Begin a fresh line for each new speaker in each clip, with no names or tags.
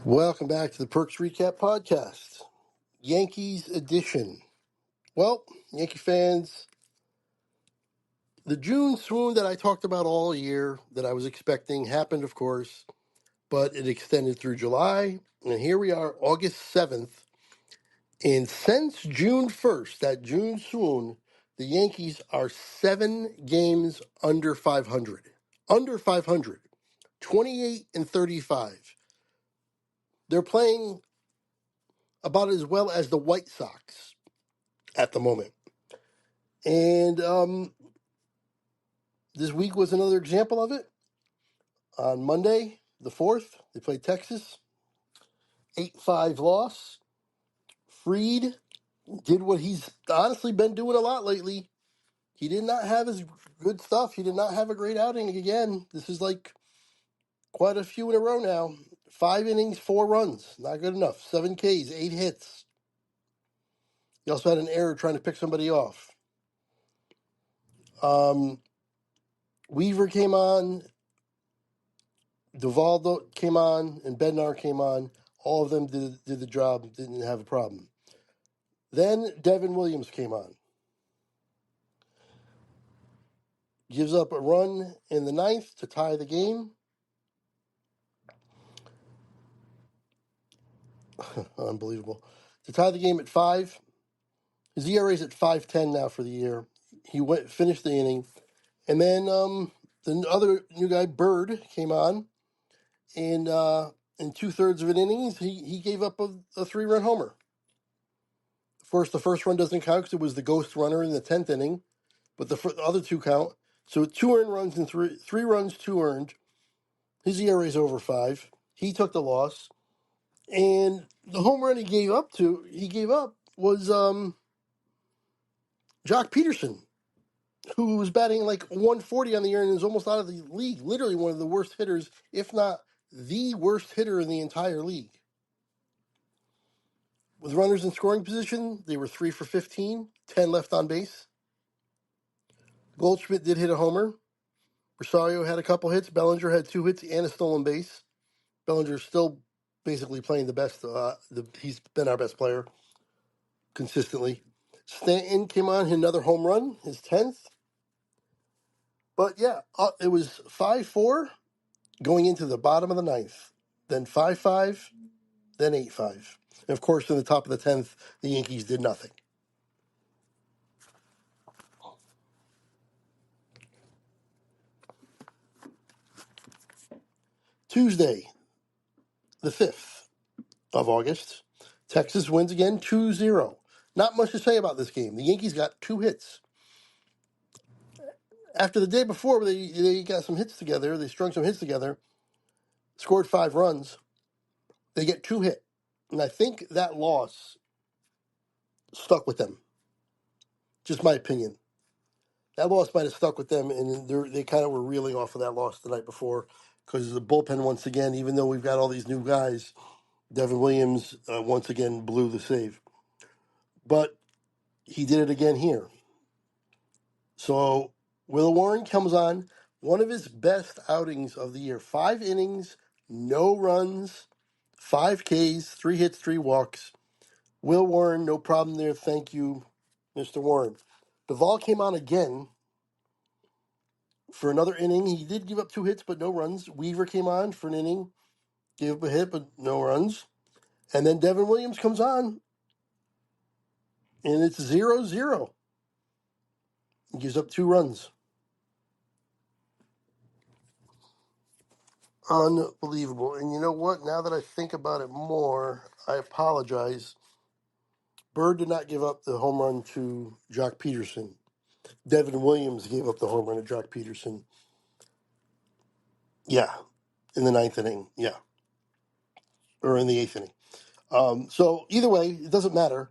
Welcome back to the Perks Recap Podcast, Yankees edition. Well, Yankee fans, the June swoon that I talked about all year that I was expecting happened, of course, but it extended through July, and here we are, August 7th. And since June 1st, that June swoon, the Yankees are 7 games under 500. Under 500. 28 and 35. They're playing about as well as the White Sox at the moment. And this week was another example of it. On Monday, the 4th, they played Texas. 8-5 loss. Fried did what he's honestly been doing a lot lately. He did not have his good stuff. He did not have a great outing again. This is like quite a few in a row now. 5 innings, 4 runs. Not good enough. 7 Ks, 8 hits. He also had an error trying to pick somebody off. Weaver came on. Duvaldo came on and Bednar came on. All of them did the job, didn't have a problem. Then Devin Williams came on. Gives up a run in the ninth to tie the game. Unbelievable. To tie the game at 5. His ERA is at 5.10 now for the year. He finished the inning. And then the other new guy, Bird, came on. And in 2/3 of an inning, he gave up a 3-run homer. Of course, the first run doesn't count because it was the ghost runner in the 10th inning. But the other 2 count. So 2 earned runs and 3 runs, 2 earned. His ERA is over 5. He took the loss. And the home run he gave up was Jock Peterson, who was batting like 140 on the year and is almost out of the league. Literally one of the worst hitters, if not the worst hitter in the entire league. With runners in scoring position, they were 3 for 15, 10 left on base. Goldschmidt did hit a homer. Rosario had a couple hits. Bellinger had 2 hits and a stolen base. Bellinger's still basically playing the best. He's been our best player consistently. Stanton came on, hit another home run, his 10th. But yeah, it was 5-4 going into the bottom of the ninth. Then 5-5, then 8-5. And of course, in the top of the 10th, the Yankees did nothing. Tuesday, the 5th of August, Texas wins again 2-0. Not much to say about this game. The Yankees got 2 hits. After the day before, they got some hits together. They strung some hits together, scored 5 runs. They get 2 hit. And I think that loss stuck with them. Just my opinion. That loss might have stuck with them, and they kind of were reeling off of that loss the night before because the bullpen, once again, even though we've got all these new guys, Devin Williams once again blew the save. But he did it again here. So Will Warren comes on, one of his best outings of the year. 5 innings, no runs, 5 Ks, 3 hits, 3 walks. Will Warren, no problem there. Thank you, Mr. Warren. Duvall came on again for another inning. He did give up 2 hits, but no runs. Weaver came on for an inning, gave up a hit, but no runs. And then Devin Williams comes on, and it's 0-0. He gives up 2 runs. Unbelievable. And you know what? Now that I think about it more, I apologize. Bird did not give up the home run to Jock Peterson. Devin Williams gave up the home run to Jock Peterson. Yeah, in the 9th inning. Yeah, or in the 8th inning. So either way, it doesn't matter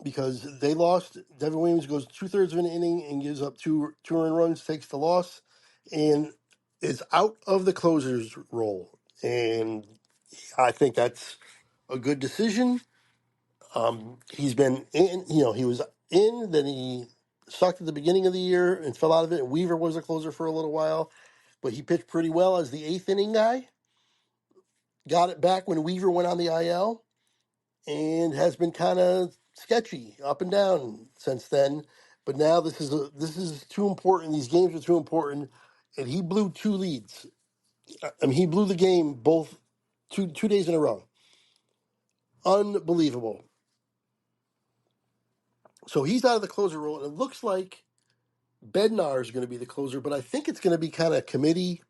because they lost. Devin Williams goes 2/3 of an inning and gives up 2 earned runs, takes the loss, and is out of the closer's role. And I think that's a good decision. He's been in, he was in, then he sucked at the beginning of the year and fell out of it. And Weaver was a closer for a little while, but he pitched pretty well as the 8th inning guy. got it back when Weaver went on the IL, and has been kind of sketchy up and down since then. But now this is too important. These games are too important, and he blew two leads. I mean, he blew the game both two days in a row. Unbelievable. So he's out of the closer role, and it looks like Bednar is going to be the closer, but I think it's going to be kind of committee.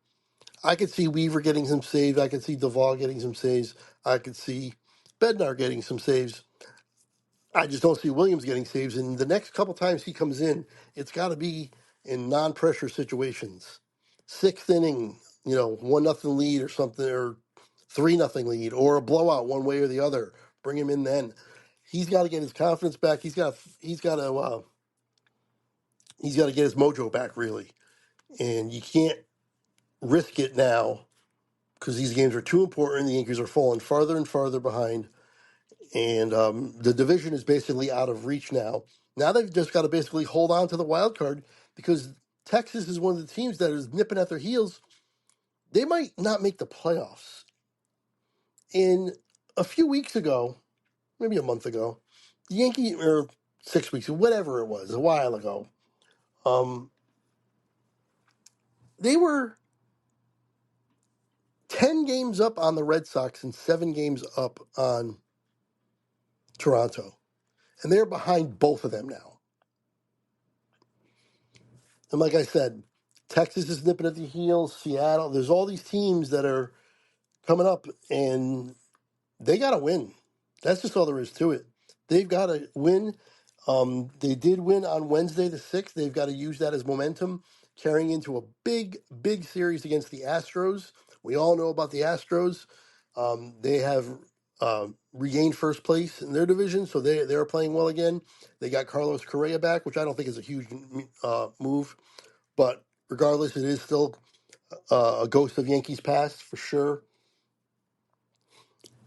I could see Weaver getting some saves. I could see Duvall getting some saves. I could see Bednar getting some saves. I just don't see Williams getting saves. And the next couple times he comes in, it's got to be in non-pressure situations. Sixth inning, 1-0 lead or something, or 3-0 lead, or a blowout one way or the other. Bring him in then. He's got to get his confidence back. He's got to get his mojo back really. And you can't risk it now because these games are too important. The Yankees are falling farther and farther behind, and the division is basically out of reach now. Now they've just got to basically hold on to the wild card because Texas is one of the teams that is nipping at their heels. They might not make the playoffs. In a few weeks ago, maybe a month ago, the Yankee or 6 weeks, whatever it was, a while ago, um, they were 10 games up on the Red Sox and 7 games up on Toronto. And they're behind both of them now. And like I said, Texas is nipping at the heels, Seattle, there's all these teams that are coming up, and they got to win. That's just all there is to it. They've got to win. They did win on Wednesday the 6th. They've got to use that as momentum, carrying into a big, big series against the Astros. We all know about the Astros. They have regained first place in their division, so they're playing well again. They got Carlos Correa back, which I don't think is a huge move, but regardless, it is still a ghost of Yankees past for sure.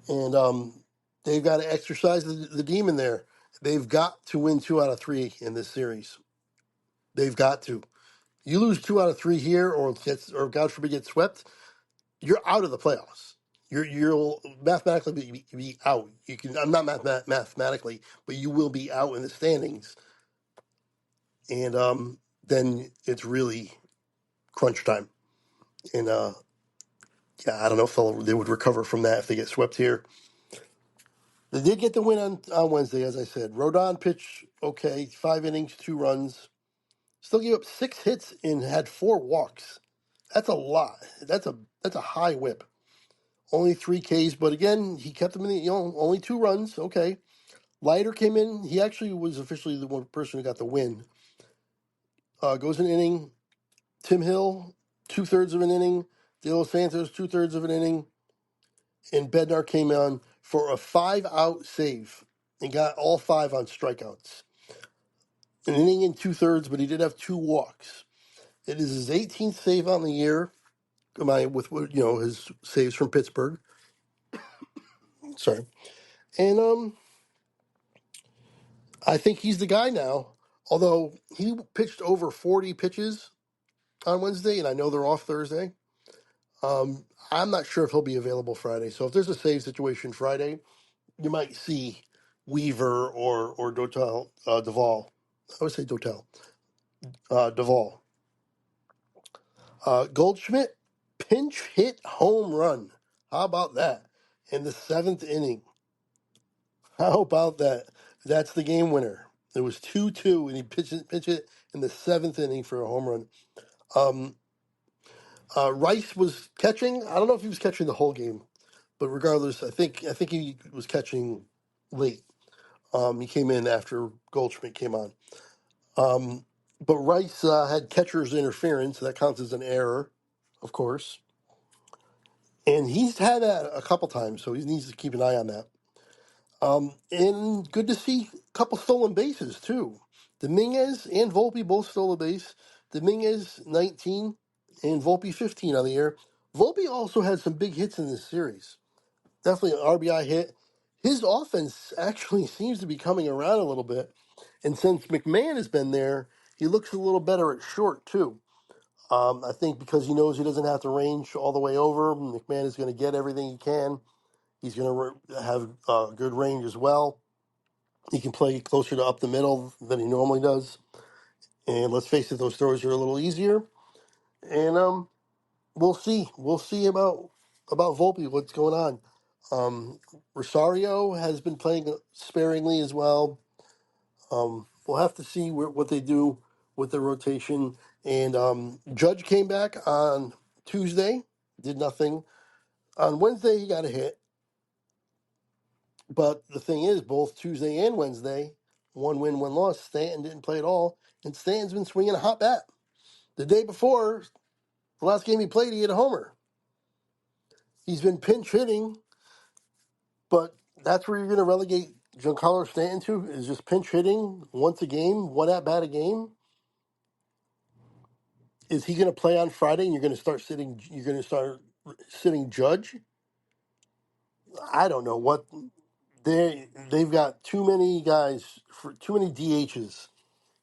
And they've got to exercise the demon there. They've got to win 2 out of 3 in this series. They've got to. You lose 2 out of 3 here, or God forbid get swept, you're out of the playoffs. You'll mathematically be out. You can. I'm not mathematically, but you will be out in the standings. And then it's really crunch time. And yeah, I don't know if they would recover from that if they get swept here. They did get the win on Wednesday, as I said. Rodon pitched okay, 5 innings, 2 runs. Still gave up 6 hits and had 4 walks. That's a lot. That's a high whip. Only 3 Ks, but again, he kept them in only 2 runs. Okay. Leiter came in. He actually was officially the one person who got the win. Goes an inning. Tim Hill, 2/3 of an inning. De Los Santos, 2/3 of an inning. And Bednar came on for a 5-out save and got all 5 on strikeouts. An inning and 2/3, but he did have 2 walks. It is his 18th save on the year. With his saves from Pittsburgh. Sorry, and I think he's the guy now. Although he pitched over 40 pitches on Wednesday, and I know they're off Thursday. I'm not sure if he'll be available Friday. So if there's a save situation Friday, you might see Weaver or Dotel Duvall. I would say Dotel Duvall. Goldschmidt pinch hit home run. How about that? In the 7th inning. How about that? That's the game winner. It was 2-2, and he pitched it in the 7th inning for a home run. Rice was catching. I don't know if he was catching the whole game, but regardless, I think he was catching late. He came in after Goldschmidt came on. But Rice had catcher's interference, so that counts as an error, of course. And he's had that a couple times, so he needs to keep an eye on that. And good to see a couple stolen bases, too. Dominguez and Volpe both stole a base. Dominguez, 19, and Volpe, 15 on the year. Volpe also had some big hits in this series. Definitely an RBI hit. His offense actually seems to be coming around a little bit. And since McMahon has been there, he looks a little better at short, too. I think because he knows he doesn't have to range all the way over, McMahon is going to get everything he can. He's going to have good range as well. He can play closer to up the middle than he normally does. And let's face it, those throws are a little easier. And we'll see. We'll see about Volpe, what's going on. Rosario has been playing sparingly as well. We'll have to see what they do with the rotation. And Judge came back on Tuesday, did nothing. On Wednesday, he got a hit. But the thing is, both Tuesday and Wednesday, one win, one loss. Stanton didn't play at all. And Stanton's been swinging a hot bat. The day before, the last game he played, he hit a homer. He's been pinch hitting, but that's where you're going to relegate Giancarlo Stanton to, is just pinch hitting once a game, one at bat a game. Is he going to play on Friday and you're going to start sitting Judge? I don't know what they've got too many guys for too many DHs,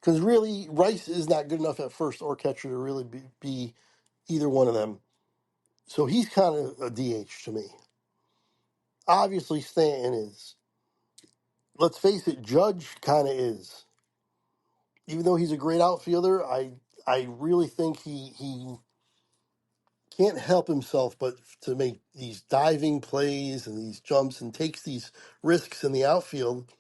because really Rice is not good enough at first or catcher to really be either one of them. So he's kind of a DH to me. Obviously Stanton is. Let's face it, Judge kind of is. Even though he's a great outfielder, I really think he can't help himself but to make these diving plays and these jumps and takes these risks in the outfield.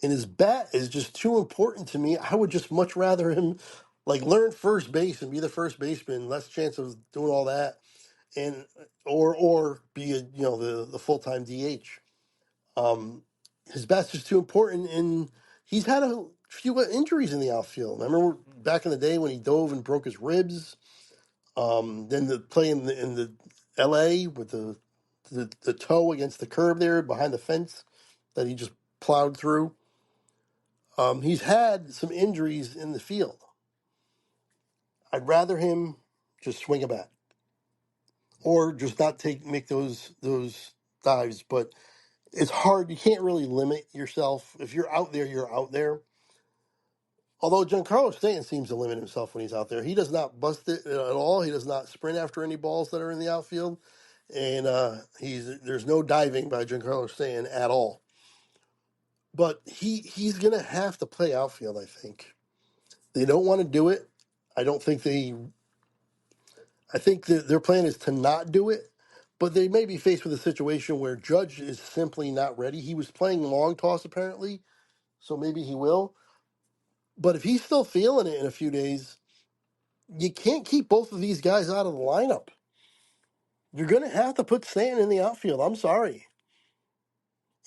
And his bat is just too important to me. I would just much rather him like learn first base and be the first baseman, less chance of doing all that, and or be the full time DH. Um, his bat's just too important, and he's had a few injuries in the outfield. I remember back in the day when he dove and broke his ribs. Then the play in the L.A. with the toe against the curb there behind the fence that he just plowed through. He's had some injuries in the field. I'd rather him just swing a bat or just not make those dives. But it's hard. You can't really limit yourself. If you're out there, you're out there. Although Giancarlo Stanton seems to limit himself when he's out there. He does not bust it at all. He does not sprint after any balls that are in the outfield. And there's no diving by Giancarlo Stanton at all. But he's going to have to play outfield, I think. They don't want to do it. I don't think I think that their plan is to not do it. But they may be faced with a situation where Judge is simply not ready. He was playing long toss apparently, so maybe he will. But if he's still feeling it in a few days, you can't keep both of these guys out of the lineup. You're going to have to put Stanton in the outfield. I'm sorry.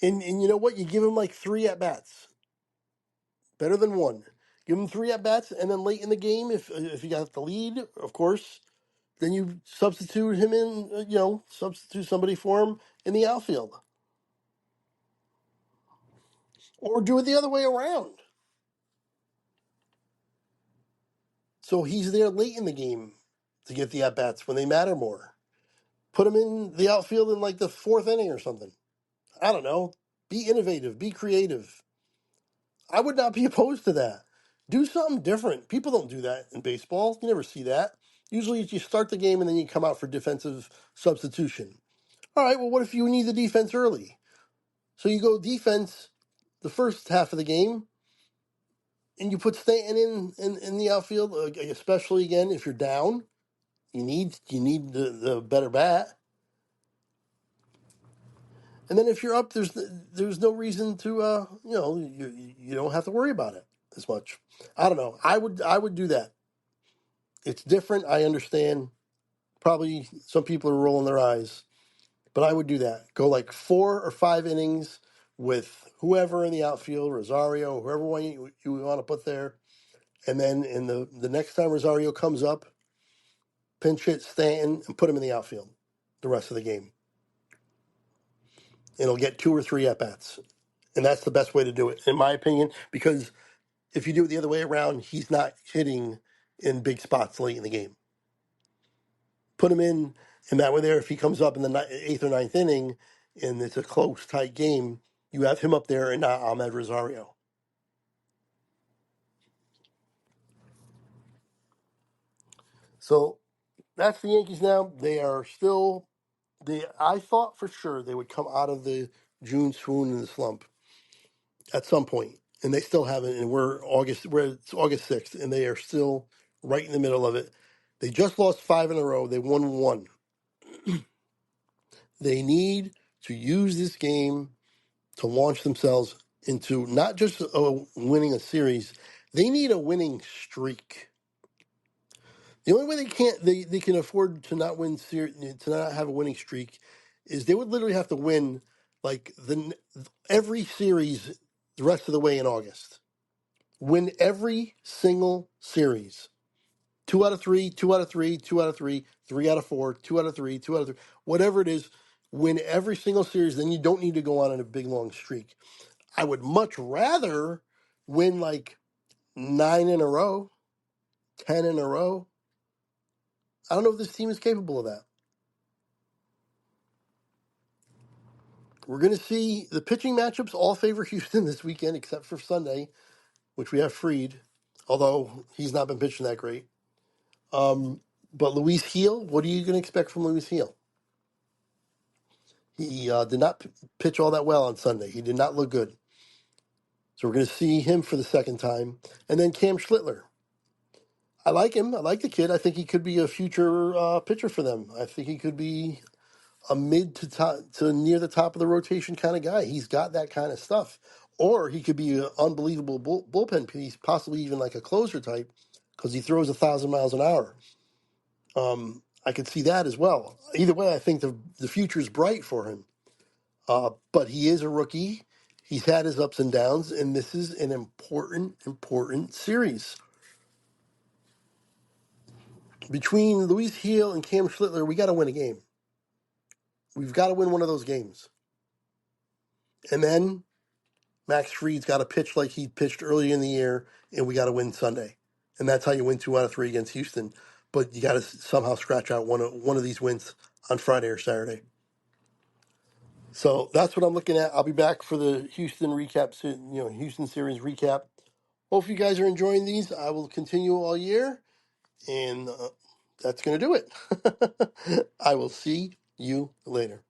And you know what? You give him like 3 at bats, better than 1. Give him 3 at bats, and then late in the game, if you got the lead, of course, then you substitute him in. Substitute somebody for him in the outfield, or do it the other way around. So he's there late in the game to get the at bats when they matter more. Put him in the outfield in like the 4th inning or something. I don't know. Be innovative. Be creative. I would not be opposed to that. Do something different. People don't do that in baseball. You never see that. Usually you start the game and then you come out for defensive substitution. All right, well, what if you need the defense early? So you go defense the first half of the game and you put Stanton in the outfield, especially again if you're down. You need the better bat. And then if you're up, there's no reason to you don't have to worry about it as much. I don't know. I would do that. It's different. I understand. Probably some people are rolling their eyes, but I would do that. Go like 4 or 5 innings with whoever in the outfield, Rosario, whoever one you want to put there, and then in the next time Rosario comes up, pinch hit Stanton and put him in the outfield the rest of the game. And he'll get 2 or 3 at bats. And that's the best way to do it, in my opinion, because if you do it the other way around, he's not hitting in big spots late in the game. Put him in, and that way there, if he comes up in the 8th or 9th inning and it's a close, tight game, you have him up there and not Ahmed Rosario. So that's the Yankees now. They are still. I thought for sure they would come out of the June swoon and the slump at some point, and they still haven't. And it's August 6th, and they are still right in the middle of it. They just lost five in a row. They won one. They need to use this game to launch themselves into not just winning a series. They need a winning streak. The only way they can afford to not to not have a winning streak is they would literally have to win like every series the rest of the way in August. Win every single series. 2 out of 3, 2 out of 3, 2 out of 3, 3 out of 4, 2 out of 3, 2 out of 3, whatever it is. Win every single series. Then you don't need to go on a big long streak. I would much rather win like 9 in a row, 10 in a row. I don't know if this team is capable of that. We're going to see the pitching matchups all favor Houston this weekend, except for Sunday, which we have Freed, although he's not been pitching that great. But Luis Gil, what are you going to expect from Luis Gil? He did not pitch all that well on Sunday. He did not look good. So we're going to see him for the second time. And then Cam Schlittler. I like him. I like the kid. I think he could be a future pitcher for them. I think he could be a mid to to near the top of the rotation kind of guy. He's got that kind of stuff. Or he could be an unbelievable bullpen piece, possibly even like a closer type, because he throws 1,000 miles an hour. I could see that as well. Either way, I think the future is bright for him. But he is a rookie. He's had his ups and downs, and this is an important series. Between Luis Gil and Cam Schlittler, we got to win a game. We've got to win one of those games. And then Max Fried's got to pitch like he pitched early in the year, and we got to win Sunday. And that's how you win 2 out of 3 against Houston. But you got to somehow scratch out one of these wins on Friday or Saturday. So that's what I'm looking at. I'll be back for the Houston recap, Houston series recap. Hope you guys are enjoying these. I will continue all year, and that's going to do it. I will see you later.